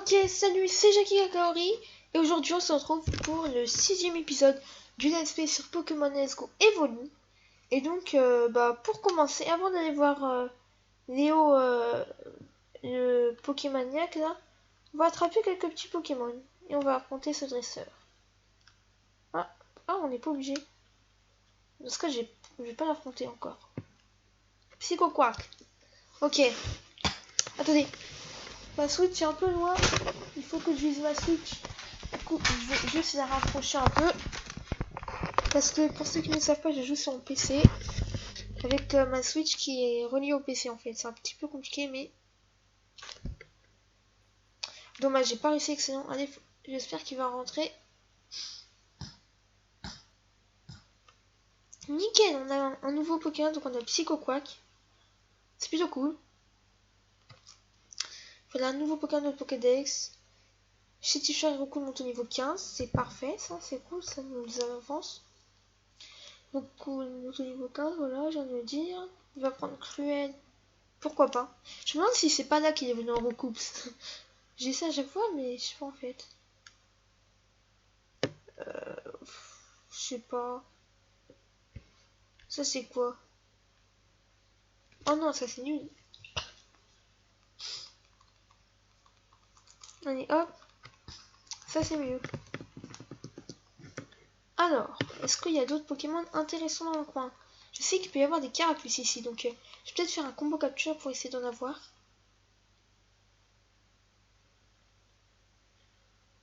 Ok, salut, c'est Jackie Kakaori et aujourd'hui on se retrouve pour le 6e épisode du Let's Play sur Pokémon Let's Go Evoli. Et donc, pour commencer, avant d'aller voir Léo, le Pokémaniac là, on va attraper quelques petits Pokémon et on va affronter ce dresseur. Ah, on n'est pas obligé. Parce que je vais pas l'affronter encore. Psycho Quack. Ok, attendez. Ma Switch est un peu loin. Il faut que je vise ma Switch. Du coup, je vais juste la rapprocher un peu. Parce que pour ceux qui ne savent pas, je joue sur mon PC. Avec ma Switch qui est reliée au PC en fait. C'est un petit peu compliqué, mais... Dommage, j'ai pas réussi excellent. Allez, j'espère qu'il va rentrer. Nickel, on a un nouveau Pokémon, donc on a Psycho Quack. C'est plutôt cool. Voilà, un nouveau Pokémon de Pokédex. Chétifcheur et Roku monte au niveau 15. C'est parfait, ça, c'est cool, ça nous avance. Donc, monte au niveau 15, voilà, je viens de le dire. Il va prendre Cruel. Pourquoi pas? Je me demande si c'est pas là qu'il est venu en recoupe. J'ai ça à chaque fois, mais je sais pas en fait. Je sais pas. Ça c'est quoi? Oh non, ça c'est nul. Allez, hop. Ça c'est mieux. Alors, est-ce qu'il y a d'autres Pokémon intéressants dans le coin? Je sais qu'il peut y avoir des carapuces ici, donc je vais peut-être faire un combo capture pour essayer d'en avoir.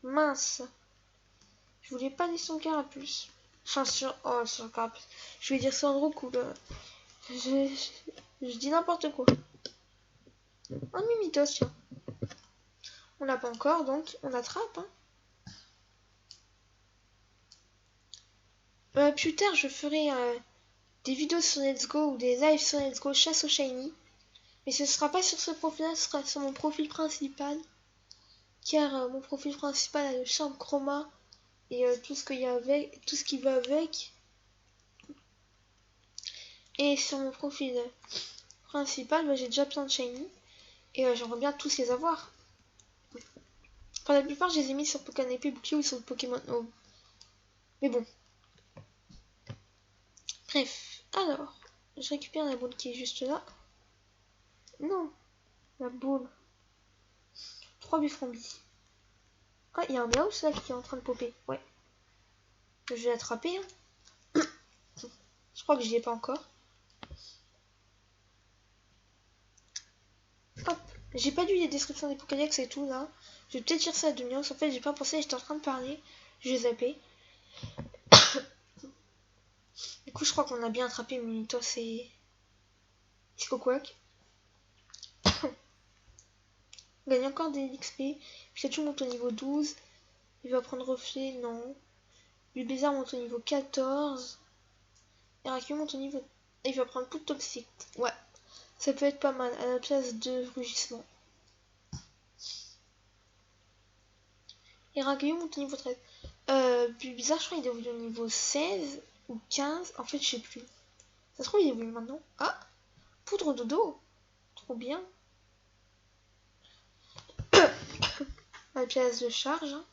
Mince. Je voulais pas aller sur le carapuce. Enfin, sur le carapuce. Je vais dire ça en gros cool. Je dis n'importe quoi. Un Mimitos, tiens. On l'a pas encore, donc on l'attrape. Plus tard, je ferai des vidéos sur Let's Go ou des lives sur Let's Go chasse au shiny. Mais ce sera pas sur ce profil-là, ce sera sur mon profil principal. Car mon profil principal a le charme chroma et tout ce qu'il y a avec, tout ce qui va avec. Et sur mon profil principal, j'ai déjà plein de shiny. Et j'aimerais bien tous les avoir. Enfin, la plupart, je les ai mis sur Pokémon épée bouclier ou sur le Pokémon Home. Mais bon. Bref, alors, je récupère la boule qui est juste là. Non, la boule. 3 Bifrombi. Ah, il y a un Meowth là qui est en train de popper. Ouais. Je vais l'attraper. Hein. Je crois que j'y ai pas encore. Hop. J'ai pas lu les descriptions des Pokédex et tout là. Je vais peut-être dire ça à Meowth. En fait, j'ai pas pensé, j'étais en train de parler. J'ai zappé. Du coup, je crois qu'on a bien attrapé Mimitos et Psycho Quack. On gagne encore des XP. Pikachu monte au niveau 12. Il va prendre reflet, non. Bulbizarre monte au niveau 14. Heracule monte au niveau... Il va prendre Poudre Toxique. Ouais. Ça peut être pas mal à la place de Rugissement. Heracule monte au niveau 13. Bulbizarre, je crois qu'il est devenu au niveau 16 ou 15. En fait, je sais plus. Ça se trouve, il est venu maintenant. Ah, Poudre Dodo. Trop bien. À la place de charge. Hein.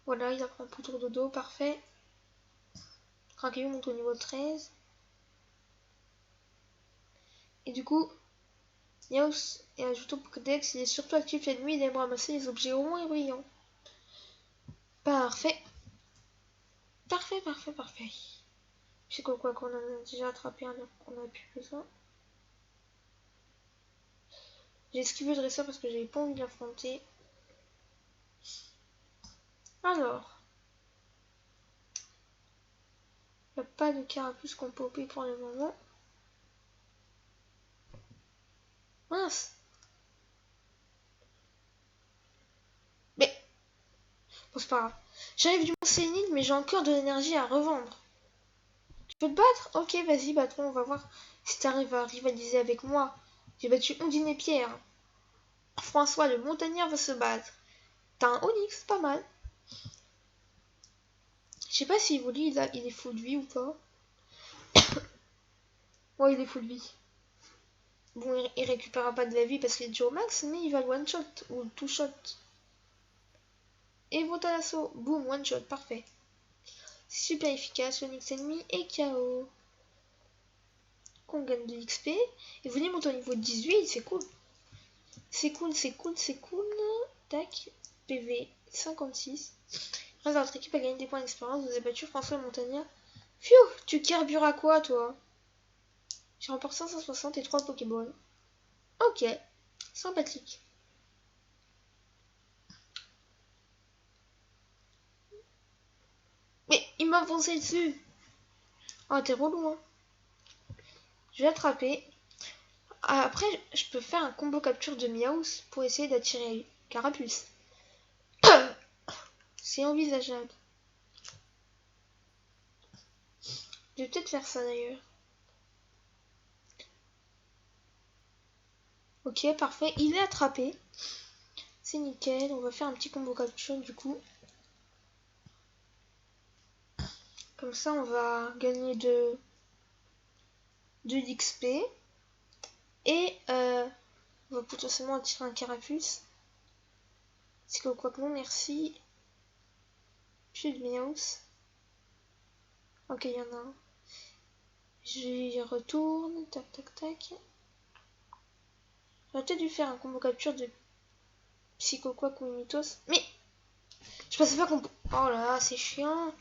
Voilà, il apprend Poudre Dodo. Parfait. Heracule monte au niveau 13. Et du coup, Meowth est ajouté au Pokédex. Il est surtout actif la nuit. Il aime ramasser les objets ronds et brillants. Parfait. Parfait, parfait, parfait. Je sais quoi qu'on en a déjà attrapé un qu'on a plus besoin. J'ai esquivé le dresseur parce que j'avais pas envie de l'affronter. Alors. Il n'y a pas de carapuce qu'on peut popper pour le moment. Mince. Mais. Bon, c'est pas grave. J'arrive du Mont Sénile, mais j'ai encore de l'énergie à revendre. Tu peux te battre? Ok, vas-y, battons, on va voir si t'arrives à rivaliser avec moi. J'ai battu Ondine et Pierre. François le montagnard va se battre. T'as un Onix, pas mal. Je sais pas si Evoli il est full de vie ou pas. Ouais, il est full de vie. Bon, il récupérera pas de la vie parce qu'il est déjà au max, mais il va le one shot ou two shot. Et l'assaut. Boum, one shot, parfait. Super efficace, Onyx ennemi et KO. Qu'on gagne de l'XP. Et vous monte au niveau 18, c'est cool. C'est cool, c'est cool, c'est cool. Tac. PV 56. Reste votre équipe a gagné des points d'expérience. Vous avez battu François Montagnard. Pfiou, tu carbures à quoi toi? J'ai remporté 560 et 3 Pokéballs. Ok, sympathique. Mais il m'a foncé dessus. Oh, t'es relou, hein. Je vais attraper. Après, je peux faire un combo capture de Miaus pour essayer d'attirer Carapuce. C'est envisageable. Je vais peut-être faire ça d'ailleurs. Ok, parfait. Il est attrapé. C'est nickel. On va faire un petit combo capture du coup. Comme ça, on va gagner de l'XP. Et on va potentiellement attirer un Carapuce. C'est que quoi que non, merci. Plus de Miaus. Ok, il y en a un. J'y retourne. Tac, tac, tac. J'aurais peut-être dû faire un combo capture de Psychoquack ou Mythos. Mais je pensais pas qu'on... Oh là là, c'est chiant.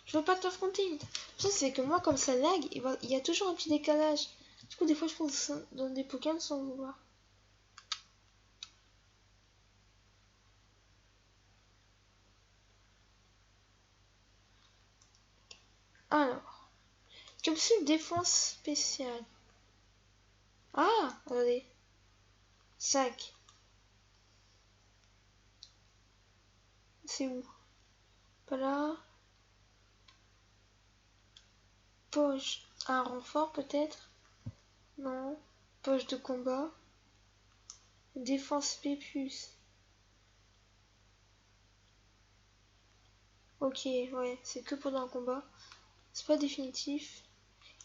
Je veux pas t'affronter. Ça, c'est que moi, comme ça lag, il y a toujours un petit décalage. Du coup, des fois, je pense dans des Pokémon sans vouloir. Alors, capsule défense spéciale. Ah, attendez. Sac. C'est où? Pas là. Poche. Un renfort, peut-être? Non. Poche de combat. Défense P+. Ok, ouais, c'est que pendant un combat. C'est pas définitif.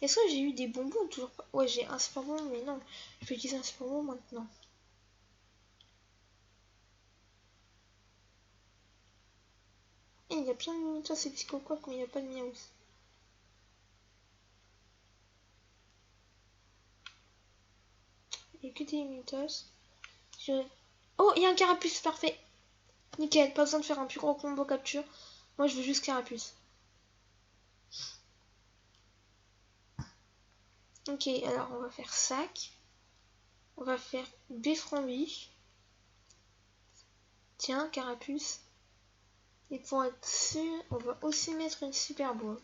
Est-ce que j'ai eu des bonbons? Toujours pas. Ouais, j'ai un super bonbon, mais non. Je vais utiliser un super bonbon maintenant. Et il y a plein de Mimitos et Psychoquack, mais il n'y a pas de Miaus. Il n'y a que des Mimitos. Oh, il y a un Carapuce, parfait. Nickel, pas besoin de faire un plus gros combo capture. Moi, je veux juste Carapuce. Ok, alors on va faire sac. On va faire Beffromby. Tiens, Carapuce. Et pour être sûr, on va aussi mettre une super boîte.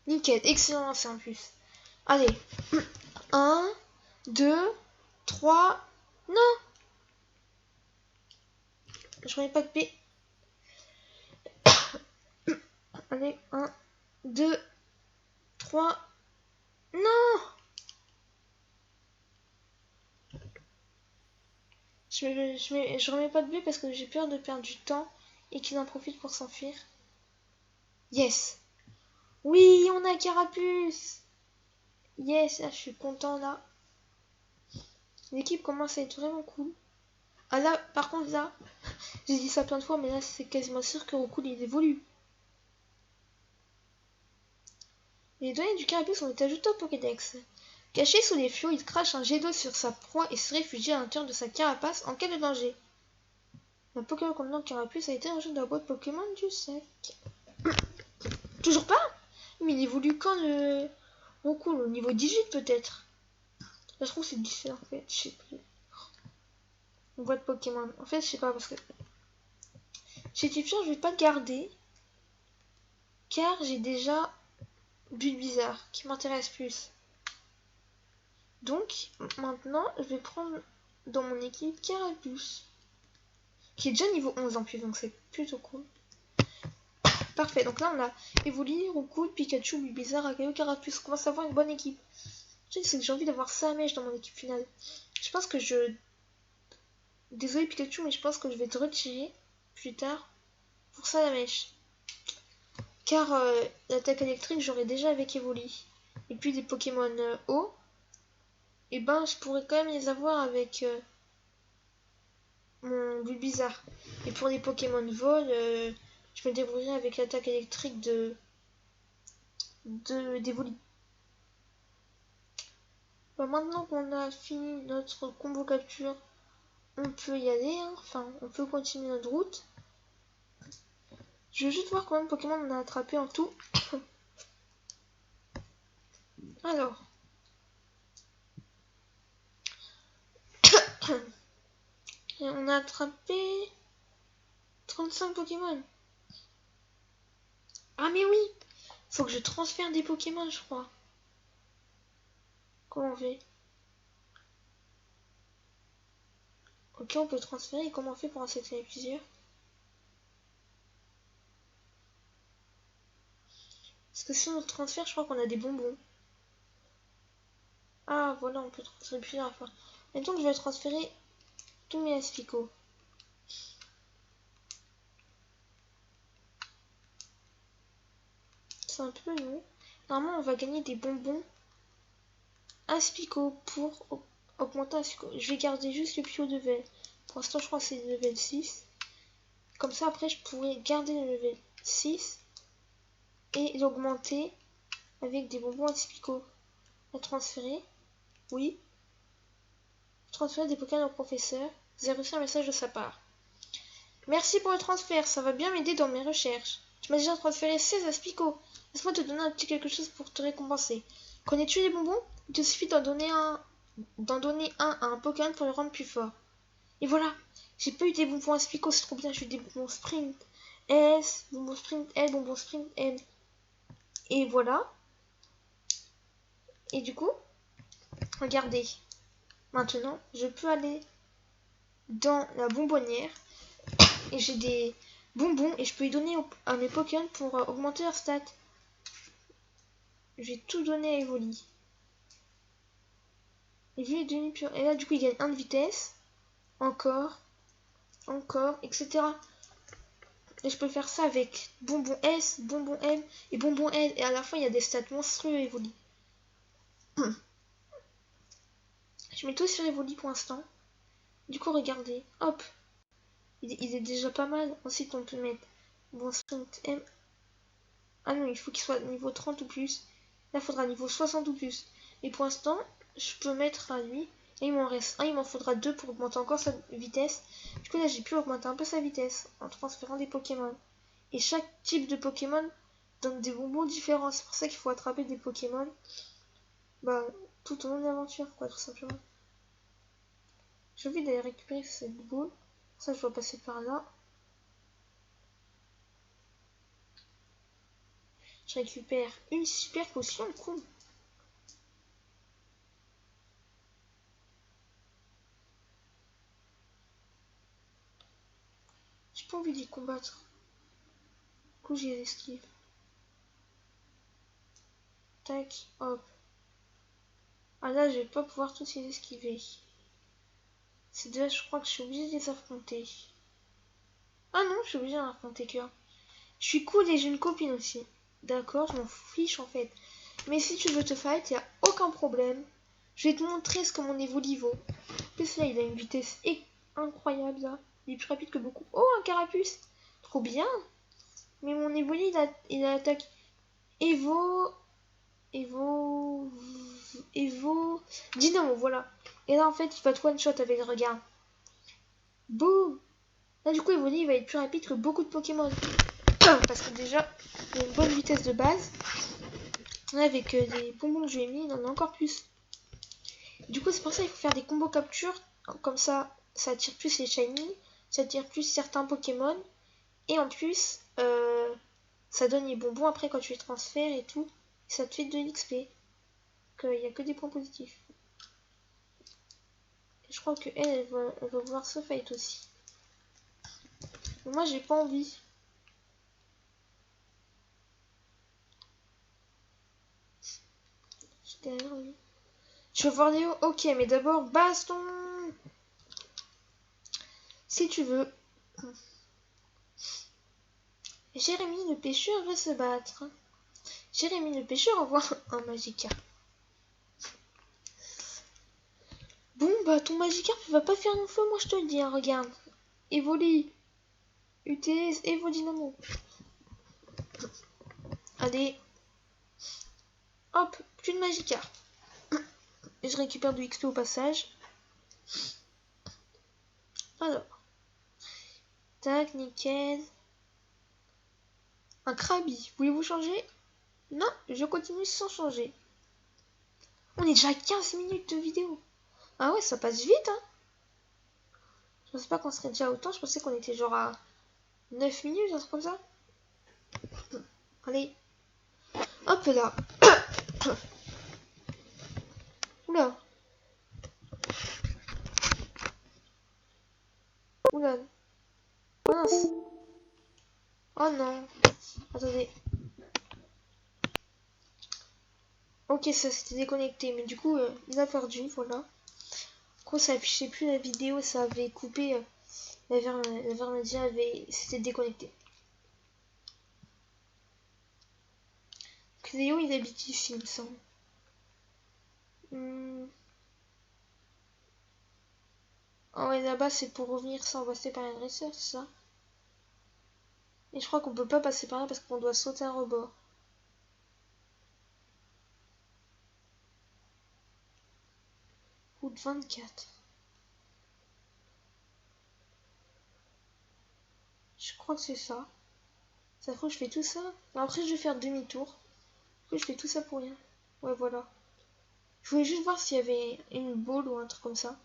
Nickel, excellent, c'est en plus. Allez, 1, 2, 3. Non! Je remets pas de P. Allez, 1, 2, 3. Non! Je remets pas de B parce que j'ai peur de perdre du temps et qu'il en profite pour s'enfuir. Yes! Oui, on a Carapuce! Yes, là, je suis content là. L'équipe commence à être vraiment cool. Ah là, par contre là, j'ai dit ça plein de fois, mais là c'est quasiment sûr que Roku il évolue. Les données du Carapuce ont été ajoutées au Pokédex. Caché sous les flots, il crache un jet d'eau sur sa proie et se réfugie à l'intérieur de sa carapace en cas de danger. Un Pokémon contenant Carapuce a été rajouté dans la boîte Pokémon du sac. Toujours pas? Mais il évolue quand le Roku? Au niveau 18 peut-être. Ça se trouve c'est 17 en fait, je sais plus. Une boîte Pokémon. En fait, je sais pas parce que chez Tipcher, je vais pas le garder car j'ai déjà Bulbizarre qui m'intéresse plus. Donc maintenant, je vais prendre dans mon équipe Carapuce qui est déjà niveau 11 en plus, donc c'est plutôt cool. Parfait, donc là on a évolué, Roku, Pikachu, Bulbizarre, Akayo, Carapuce. On commence à avoir une bonne équipe. C'est que j'ai envie d'avoir Salamèche dans mon équipe finale. Je pense que je... Désolé Pikachu, mais je pense que je vais te retirer plus tard pour Salamèche. Car l'attaque électrique, j'aurais déjà avec Evoli. Et puis des Pokémon eau, et ben je pourrais quand même les avoir avec mon Bulbizarre. Et pour les Pokémon vol, je me débrouillerai avec l'attaque électrique d'Evoli. Bah, maintenant qu'on a fini notre combo capture, on peut y aller, hein. Enfin on peut continuer notre route. Je vais juste voir combien de Pokémon on a attrapé en tout. Alors. Et on a attrapé 35 Pokémon. Ah mais oui, faut que je transfère des Pokémon, je crois. Comment on fait? Ok, on peut transférer. Et comment on fait pour en sélectionner plusieurs? Parce que si on transfère, je crois qu'on a des bonbons. Ah voilà, on peut transférer plusieurs fois. Et donc je vais transférer tous mes Aspico. C'est un peu long. Normalement, on va gagner des bonbons Aspico pour augmenter Aspico. Je vais garder juste le plus haut level. Pour l'instant, je crois que c'est le level 6. Comme ça, après, je pourrais garder le level 6 et l'augmenter avec des bonbons Aspico. À transférer. Oui. Transférer des Pokémon au professeur. Vous avez reçu un message de sa part. Merci pour le transfert, ça va bien m'aider dans mes recherches. Tu m'as déjà transféré 16 Aspico. Laisse-moi te donner un petit quelque chose pour te récompenser. Connais-tu les bonbons? Il te suffit d'en donner un à un Pokémon pour le rendre plus fort. Et voilà, j'ai pas eu des bonbons Aspico, c'est trop bien, j'ai eu des bonbons Sprint S, bonbons Sprint L, bonbons Sprint M. Et voilà. Et du coup, regardez. Maintenant, je peux aller dans la bonbonnière et j'ai des bonbons et je peux les donner à mes Pokémon pour augmenter leur stats. J'ai tout donné à Evoli. Et là, du coup, il gagne 1 de vitesse. Encore, etc. Et je peux faire ça avec bonbon S, bonbon M et bonbon L. Et à la fin, il y a des stats monstrueux Evoli. Je mets tout sur Evoli pour l'instant. Du coup, regardez. Hop. Il est déjà pas mal. Ensuite, on peut mettre bon sprint M. Ah non, il faut qu'il soit niveau 30 ou plus. Là, il faudra niveau 60 ou plus. Et pour l'instant, je peux mettre à lui. Et il m'en reste un, il m'en faudra deux pour augmenter encore sa vitesse. Du coup, là, j'ai pu augmenter un peu sa vitesse en transférant des Pokémon. Et chaque type de Pokémon donne des bonbons différents. C'est pour ça qu'il faut attraper des Pokémon bah, tout au long de l'aventure, quoi, tout simplement. J'ai envie d'aller récupérer cette boule. Ça, je dois passer par là. Je récupère une super potion, cool. J'ai pas envie d'y combattre. Du coup, j'y esquive. Tac, hop. Ah là, je vais pas pouvoir tous les esquiver. C'est déjà, je crois que je suis obligée de les affronter. Ah non, je suis obligée d'en affronter qu'un. Je suis cool et j'ai une copine aussi. D'accord, je m'en fiche en fait. Mais si tu veux te fight, y a aucun problème. Je vais te montrer ce que mon Evoli vaut. En plus là, il a une vitesse incroyable là. Il est plus rapide que beaucoup. Oh, un carapuce. Trop bien. Mais mon Evoli, il a attaque Evo... Dynamo, voilà. Et là, en fait, il va te one-shot avec le regard. Boum. Là, du coup, Evoli, il va être plus rapide que beaucoup de Pokémon. Parce que déjà, il a une bonne vitesse de base. Là, avec les bonbons que je lui ai mis, il en a encore plus. Du coup, c'est pour ça qu'il faut faire des combos capture. Comme ça attire plus les shiny, ça attire plus certains Pokémon. Et en plus, ça donne les bonbons après quand tu les transfères et tout. Et ça te fait de l'XP. Il n'y a que des points positifs. Et je crois que elle va vouloir se fight aussi. Mais moi, j'ai pas envie. J'étais derrière lui. Je veux voir Léo. Ok, mais d'abord, baston. Si tu veux. Jérémy le pêcheur veut se battre. Jérémy le pêcheur envoie un Magikarp. Bon, bah ton Magikarp va pas faire long feu, moi je te le dis, hein, regarde. Evoli. Utilise Evodynamo. Allez. Hop, plus de Magikarp. Et je récupère du XP au passage. Alors. Tac, nickel. Un Krabi. Voulez-vous changer? Non, je continue sans changer. On est déjà à 15 minutes de vidéo. Ah ouais, ça passe vite, hein. Je pensais pas qu'on serait déjà autant. Je pensais qu'on était genre à 9 minutes, un truc comme ça. Allez. Hop là. Oula. Oula. Mince. Oh non. Attendez. Ok, ça s'était déconnecté. Mais du coup, il a perdu. Voilà. Quand ça affichait plus la vidéo, ça avait coupé. La Vernadia s'était déconnecté. Cléo, il habite ici, il me semble. Oh ouais, là-bas, c'est pour revenir sans passer par un dresseur, c'est ça? Et je crois qu'on peut pas passer par là parce qu'on doit sauter un rebord. Route 24. Je crois que c'est ça. Ça fait que je fais tout ça. Après, je vais faire demi-tour. Je fais tout ça pour rien. Ouais, voilà. Je voulais juste voir s'il y avait une boule ou un truc comme ça.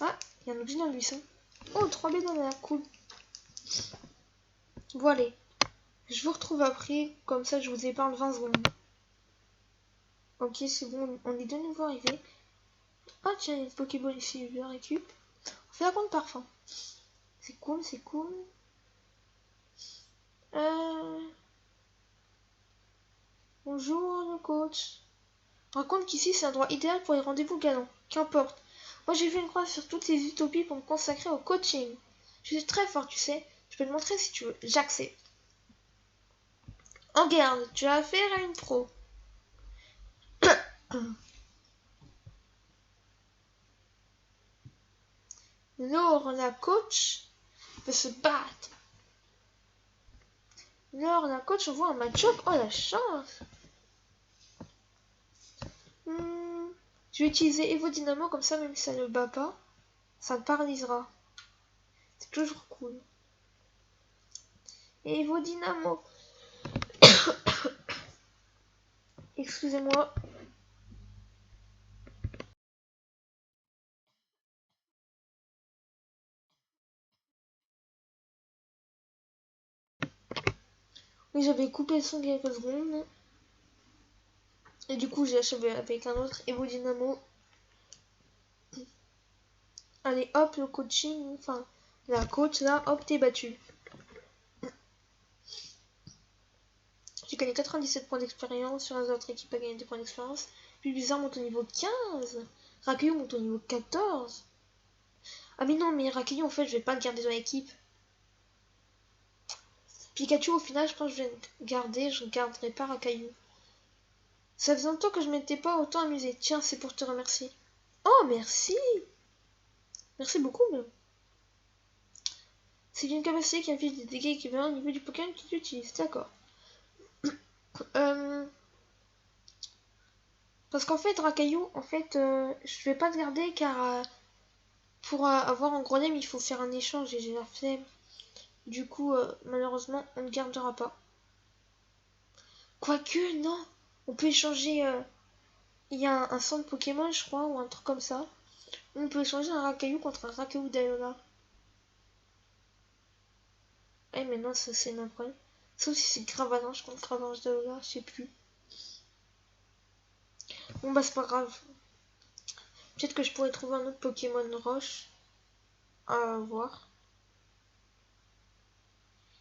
Ah, il y a un objet dans le buisson. Oh, 3B dans l'air, cool. Voilà. Je vous retrouve après, comme ça je vous épargne 20 secondes. Ok, c'est bon, on est de nouveau arrivé. Ah tiens, il y a une Pokéball ici, je la récup. On fait la compte parfum. C'est cool, c'est cool. Bonjour le coach. Raconte qu'ici c'est un endroit idéal pour les rendez-vous galants. Qu'importe. Moi j'ai fait une croix sur toutes les utopies pour me consacrer au coaching. Je suis très fort, tu sais. Je peux te montrer si tu veux. J'accepte. En garde, tu as affaire à une pro. Laure, la coach, veut se battre. Laure, la coach, on voit un match-up. Oh la chance. Je vais utiliser Evodynamo comme ça, même si ça ne bat pas, ça le paralysera. C'est toujours cool. Evodynamo. Excusez-moi. Oui, j'avais coupé le son il y a quelques secondes. Et du coup, j'ai achevé avec un autre Evodynamo. Allez, hop, le coaching. Enfin, la coach, là, hop, t'es battu. J'ai gagné 97 points d'expérience. Sur les autres équipes a gagné des points d'expérience. Puis Bizarre monte au niveau 15. Rakuyo monte au niveau 14. Ah mais non, mais Rakuyo, en fait, je vais pas le garder dans l'équipe. Pikachu, au final, je pense que je vais le garder. Je ne garderai pas Rakuyo. Ça faisait longtemps que je m'étais pas autant amusée. Tiens, c'est pour te remercier. Oh, merci. Merci beaucoup, même. C'est une capacité qui affiche des dégâts équivalents au niveau du Pokémon que tu utilises. D'accord. Parce qu'en fait, Racaillou, en fait, je vais pas le garder car pour avoir un gros name, il faut faire un échange et j'ai la flemme. Du coup, malheureusement, on ne gardera pas. Quoique, non. On peut échanger. Il y a un centre Pokémon, je crois, ou un truc comme ça. On peut échanger un Racaillou contre un Racaillou d'Alola. Eh, mais non, ça c'est un problème. Sauf si c'est Cravalanche contre Cravalanche d'Alola, je sais plus. Bon, bah, c'est pas grave. Peut-être que je pourrais trouver un autre Pokémon roche. À voir.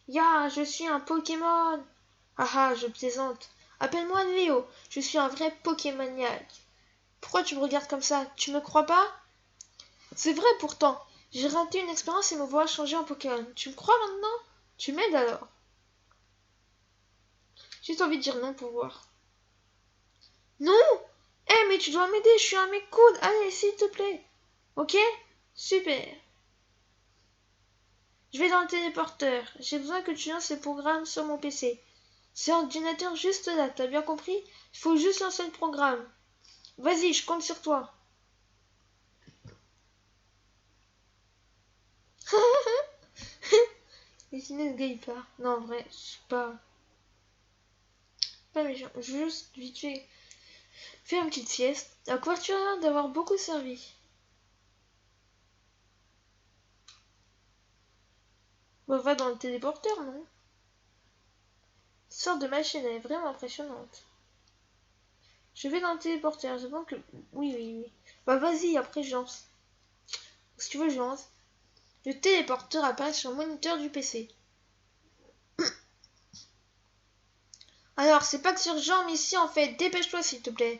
Ya, je suis un Pokémon. Ah ah, je plaisante. Appelle-moi Léo. Je suis un vrai Pokémaniaque. Pourquoi tu me regardes comme ça? Tu me crois pas? C'est vrai pourtant. J'ai raté une expérience et me voilà changé en Pokémon. Tu me crois maintenant? Tu m'aides alors? J'ai envie de dire non pour voir. Non! Eh, mais tu dois m'aider, je suis un mec cool. Allez, s'il te plaît. Ok? Super. Je vais dans le téléporteur. J'ai besoin que tu lances le programme sur mon PC. C'est l'ordinateur juste là, t'as bien compris? Il faut juste lancer le programme. Vas-y, je compte sur toi. Et sinon, ce gars il part. Non, en vrai, je suis pas méchant. Je veux juste vite fait faire une petite sieste. La couverture a l'air d'avoir beaucoup servi. Bon, va dans le téléporteur, non? Cette sorte de machine, elle est vraiment impressionnante. Je vais dans le téléporteur, je pense que... Oui, oui, oui. Bah vas-y, après je lance. Si tu veux, je lance. Le téléporteur apparaît sur le moniteur du PC. Alors, c'est pas que c'est urgent, mais ici, en fait, dépêche-toi, s'il te plaît.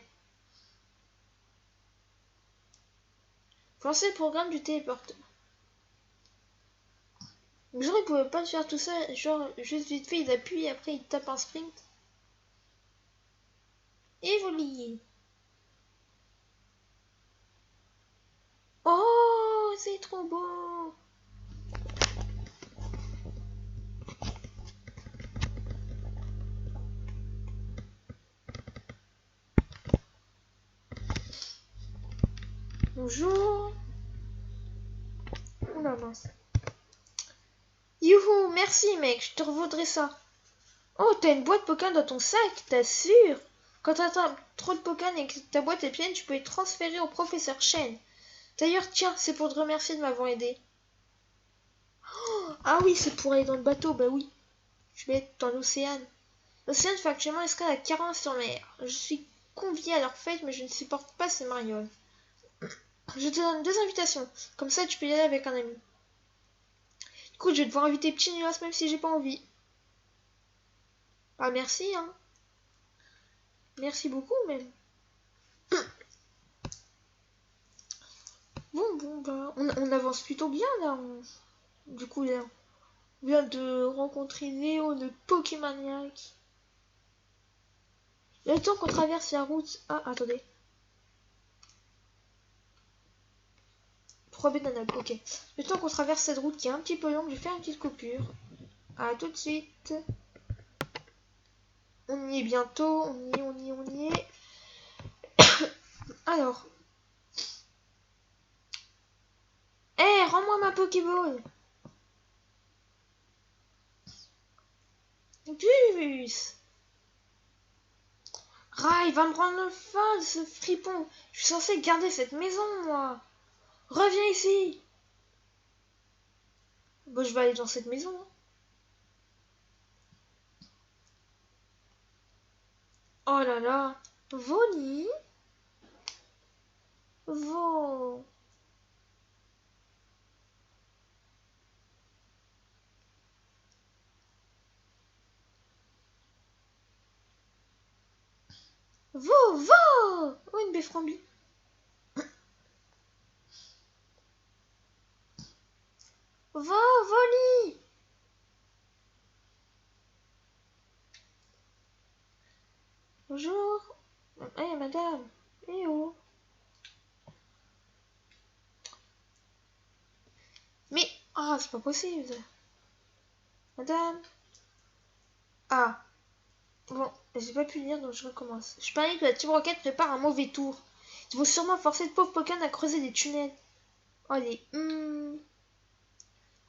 Faut lancer le programme du téléporteur. Genre, il pouvait pas faire tout ça, genre, juste vite fait, il appuie, et après, il tape un sprint. Et voler. Oh, c'est trop beau. Bonjour. Oula, mince. Youhou, merci, mec, je te revaudrai ça. Oh, t'as une boîte Pokémon dans ton sac, t'assures? Quand t'as trop de Pokémon et que ta boîte est pleine, tu peux les transférer au professeur Chen. D'ailleurs, tiens, c'est pour te remercier de m'avoir aidé. Oh, ah oui, c'est pour aller dans le bateau, bah oui. Je vais être dans l'océan. L'océan fait actuellement escale à Caron-sur-Mer. Je suis conviée à leur fête, mais je ne supporte pas ces marioles. Je te donne 2 invitations. Comme ça, tu peux y aller avec un ami. Écoute, je vais devoir inviter Petit Nulas même si j'ai pas envie. Ah, merci, hein. Merci beaucoup, même. Bon, bah, on avance plutôt bien, là. Du coup, là, on vient de rencontrer Léo, le Pokémaniac. Le temps qu'on traverse la route... Ah, attendez. 3 bananes, ok. Le temps qu'on traverse cette route qui est un petit peu longue, je vais faire une petite coupure. À tout de suite. On y est bientôt, on y est. Alors. Hé, hey, rends-moi ma Pokéball. Bus. Rai, va me rendre le folle, ce fripon. Je suis censé garder cette maison, moi. Reviens ici. Bon, je vais aller dans cette maison. Oh là là. Voli. Vo. Vo. Oh, une befframbie. Voli. Bonjour. Eh, madame. Eh oh. Mais, ah, c'est pas possible. Madame. Ah. Bon, j'ai pas pu lire donc je recommence. Je parie que la Team Rocket prépare un mauvais tour. Ils vont sûrement forcer le pauvre Pokémon à creuser des tunnels. Oh, allez.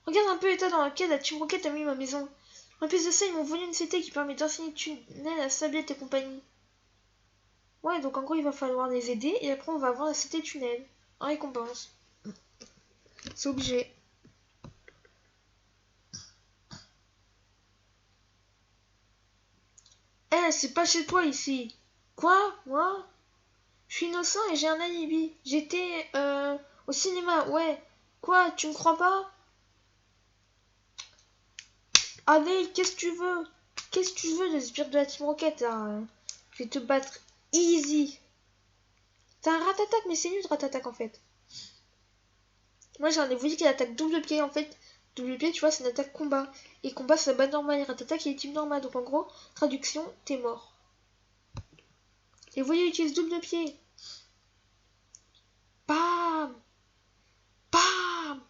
Regarde un peu l'état dans lequel la Team Rocket a mis ma maison. En plus de ça, ils m'ont volé une CT qui permet d'enseigner tunnels à Sablette et compagnie. Ouais, donc en gros, il va falloir les aider et après, on va avoir la CT tunnel. En récompense. C'est obligé. Eh, c'est pas chez toi ici. Quoi? Moi? Je suis innocent et j'ai un alibi. J'étais au cinéma, ouais. Quoi? Tu me crois pas? Allez, qu'est-ce que tu veux? Qu'est-ce que tu veux de sbire de la Team Rocket là? Je vais te battre easy. T'as un rat-attaque, mais c'est nul de rat-attaque en fait. Moi j'en ai voulu qu'il attaque double pied en fait. WP, tu vois, c'est une attaque combat. Et combat, c'est la base normale. Et ratata qui est type normal. Donc en gros, traduction, t'es mort. Les voyous utilisent double pied. Bam! Bam!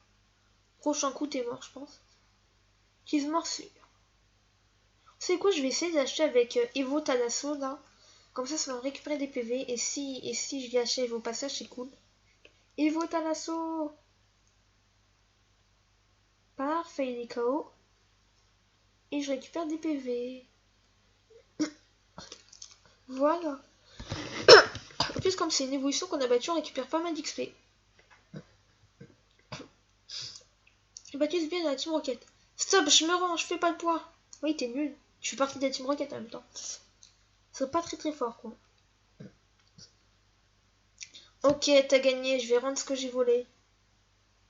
Prochain coup, t'es mort, je pense. Utilise morsure. C'est quoi, je vais essayer d'acheter avec Evo Thalasso là. Comme ça va me récupérer des PV. Et si je gâchais Evo passage, c'est cool. Evo Thalasso! Parfait, il est KO. Et je récupère des PV. Voilà. En plus, comme c'est une évolution qu'on a battue, on récupère pas mal d'XP. J'ai battu ce bien dans la Team Rocket. Stop, je me rends, je fais pas le poids. Oui, t'es nul. Je fais partie de la Team Rocket en même temps. C'est pas très fort, quoi. Ok, t'as gagné, je vais rendre ce que j'ai volé.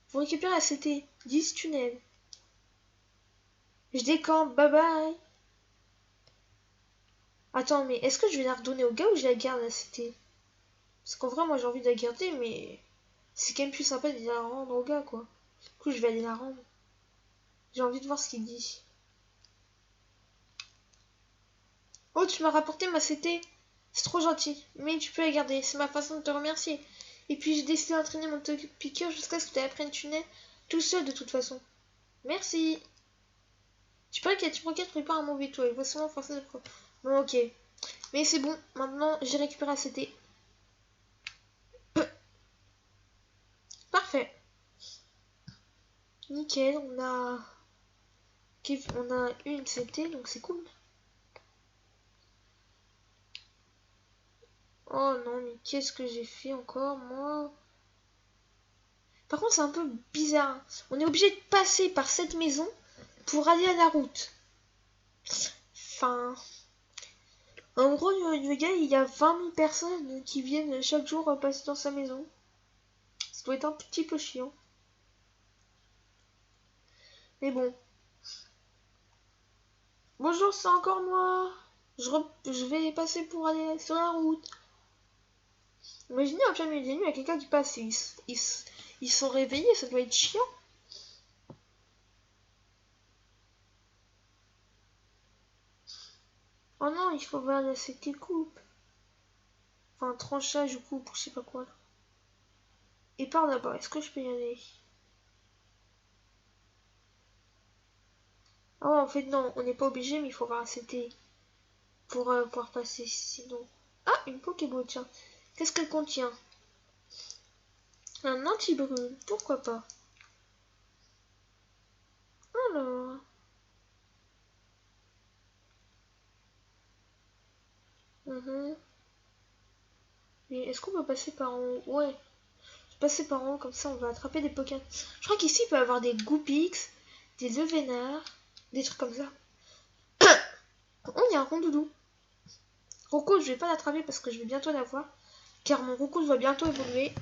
Vous récupérez la CT. 10 tunnels. Je décampe, bye bye. Attends, mais est-ce que je vais la redonner au gars ou je la garde la CT? Parce qu'en vrai, moi j'ai envie de la garder, mais c'est quand même plus sympa de la rendre au gars, quoi. Du coup, je vais aller la rendre. J'ai envie de voir ce qu'il dit. Oh, tu m'as rapporté ma CT. C'est trop gentil, mais tu peux la garder. C'est ma façon de te remercier. Et puis j'ai décidé d'entraîner mon piqueur jusqu'à ce que tu apprennes tunnel tout seul de toute façon. Merci. Tu parais que la Team Rocket prépare un mauvais tour. Il va sûrement forcer de pro. Bon, ok. Mais c'est bon. Maintenant, j'ai récupéré la CT. Parfait. Nickel. On a une CT, donc c'est cool. Oh non, mais qu'est-ce que j'ai fait encore, moi? Par contre, c'est un peu bizarre. On est obligé de passer par cette maison pour aller à la route. Enfin... En gros, le gars, il y a 20 000 personnes qui viennent chaque jour passer dans sa maison. Ça doit être un petit peu chiant. Mais bon. Bonjour, c'est encore moi. Je vais passer pour aller sur la route. Imaginez en plein milieu des nuits, il y a quelqu'un qui passe et ils sont réveillés, ça doit être chiant. Oh non, il faut voir la CT coupe. Enfin, tranchage ou coupe, ou je sais pas quoi. Et par là-bas, est-ce que je peux y aller? Oh, en fait, non, on n'est pas obligé, mais il faut voir la CT pour pouvoir passer. Sinon. Ah, une Pokéball, tiens. Qu'est-ce qu'elle contient? Un anti-brûle, pourquoi pas? Alors. Mais est-ce qu'on peut passer par en haut? Ouais. Passer par en haut, comme ça on va attraper des Pokémon. Je crois qu'ici il peut y avoir des Goopix, des Levénards, des trucs comme ça. Oh, il y a un Rondoudou. Rocco, je vais pas l'attraper parce que je vais bientôt l'avoir. Car mon Rocco va bientôt évoluer.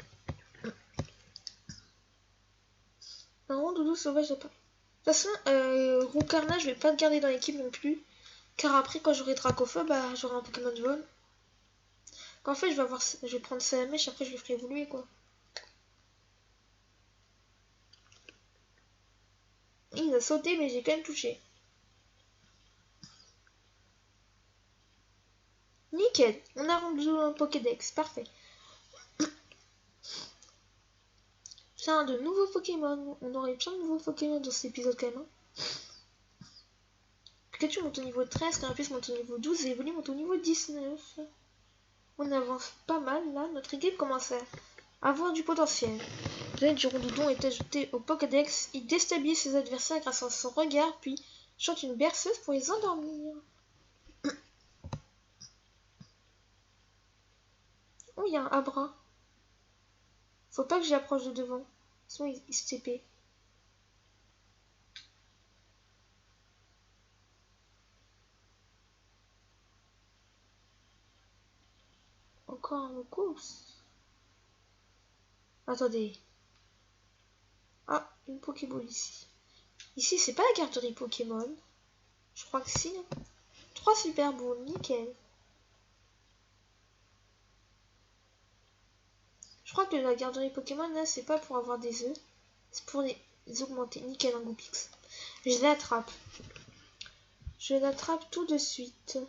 Un Rondoudou sauvage, j'ai pas. De toute façon, Roucarna, je vais pas le garder dans l'équipe non plus. Car après, quand j'aurai Dracofeu, bah j'aurai un Pokémon de vol. En fait, je vais prendre sa mèche, après je le ferai évoluer quoi. Il a sauté, mais j'ai quand même touché. Nickel, on a rendu un Pokédex, parfait. Plein de nouveaux Pokémon. On aurait plein de nouveaux Pokémon dans cet épisode quand même. Pikachu monte au niveau 13, Carapace monte au niveau 12 et Evoli monte au niveau 19. On avance pas mal là, notre équipe commence à avoir du potentiel. L'aide du Rondoudon est ajouté au Pokédex, il déstabilise ses adversaires grâce à son regard, puis chante une berceuse pour les endormir. Oh, il y a un Abra. Faut pas que j'y approche de devant, sinon il se TP. Encore un course. Attendez. Ah, une Pokéball ici. Ici, c'est pas la garderie Pokémon. Je crois que si. 3 super balls, nickel. Je crois que la garderie Pokémon, là, c'est pas pour avoir des œufs. C'est pour les... augmenter. Nickel, un Goupix. Je l'attrape. Je l'attrape tout de suite.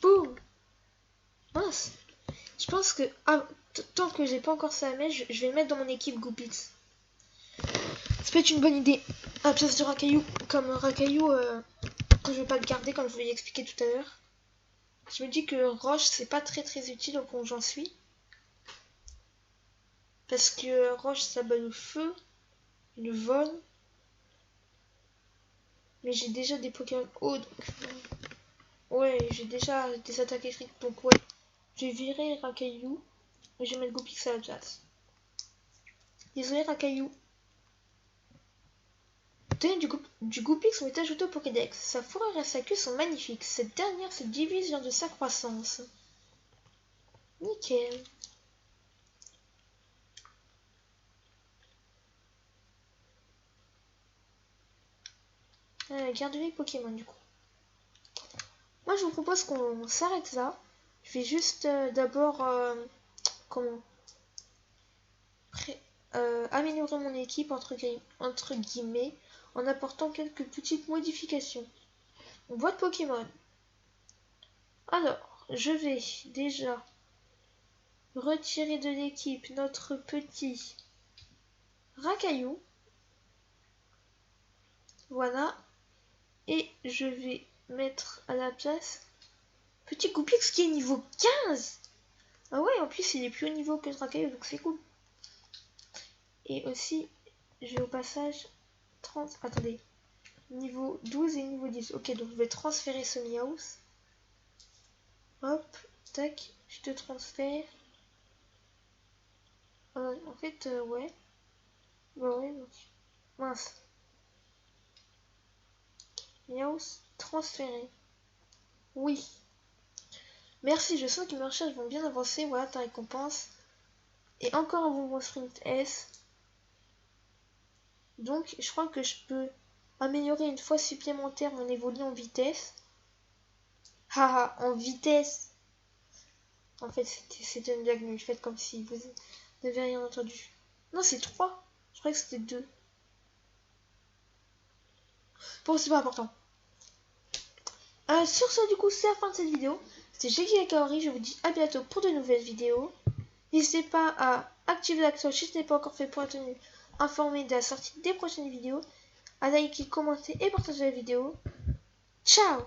Boum. Mince. Je pense que tant que j'ai pas encore ça à mettre, je vais le mettre dans mon équipe Goupix. Ça peut être une bonne idée. À la place de Racaillou. Comme Racaillou, je vais pas le garder comme je vous l'ai expliqué tout à l'heure. Je me dis que Roche, c'est pas très utile au point où j'en suis. Parce que Roche, ça bat le feu, le vol. Mais j'ai déjà des Pokémon haut, donc... Ouais, j'ai déjà des attaques électriques, donc ouais. Je vais virer Racaillou et je vais mettre Goupix à la place. Désolé Racaillou. Données du Goupix ont été ajoutées au Pokédex. Sa fourrure et sa queue sont magnifiques. Cette dernière se divise lors de sa croissance. Nickel. Garde-les Pokémon du coup. Moi je vous propose qu'on s'arrête là. Je vais juste d'abord améliorer mon équipe entre guillemets en apportant quelques petites modifications. Boîte Pokémon. Alors, je vais déjà retirer de l'équipe notre petit Racaillou. Voilà. Et je vais mettre à la place petit Goupix qui est niveau 15. Ah ouais, en plus il est plus haut niveau que le Racaillou, donc c'est cool. Et aussi, je vais au passage attendez. Niveau 12 et niveau 10. Ok, donc je vais transférer ce Miaus. Hop, tac, je te transfère. En fait, ouais. Bah ouais, donc. Mince. Miaus, transféré. Oui. Merci, je sens que mes recherches vont bien avancer. Voilà ta récompense. Et encore un bonbon Sprint S. Donc, je crois que je peux améliorer une fois supplémentaire mon évolution en vitesse. Haha, en vitesse. En fait, c'était une blague, mais faites comme si vous n'avez rien entendu. Non, c'est 3. Je croyais que c'était 2. Bon, c'est pas important. Sur ce, du coup, c'est la fin de cette vidéo. C'était Jeki Kaori. Je vous dis à bientôt pour de nouvelles vidéos. N'hésitez pas à activer la cloche si ce n'est pas encore fait pour être tenu informé de la sortie des prochaines vidéos. À liker, commenter et partager la vidéo. Ciao!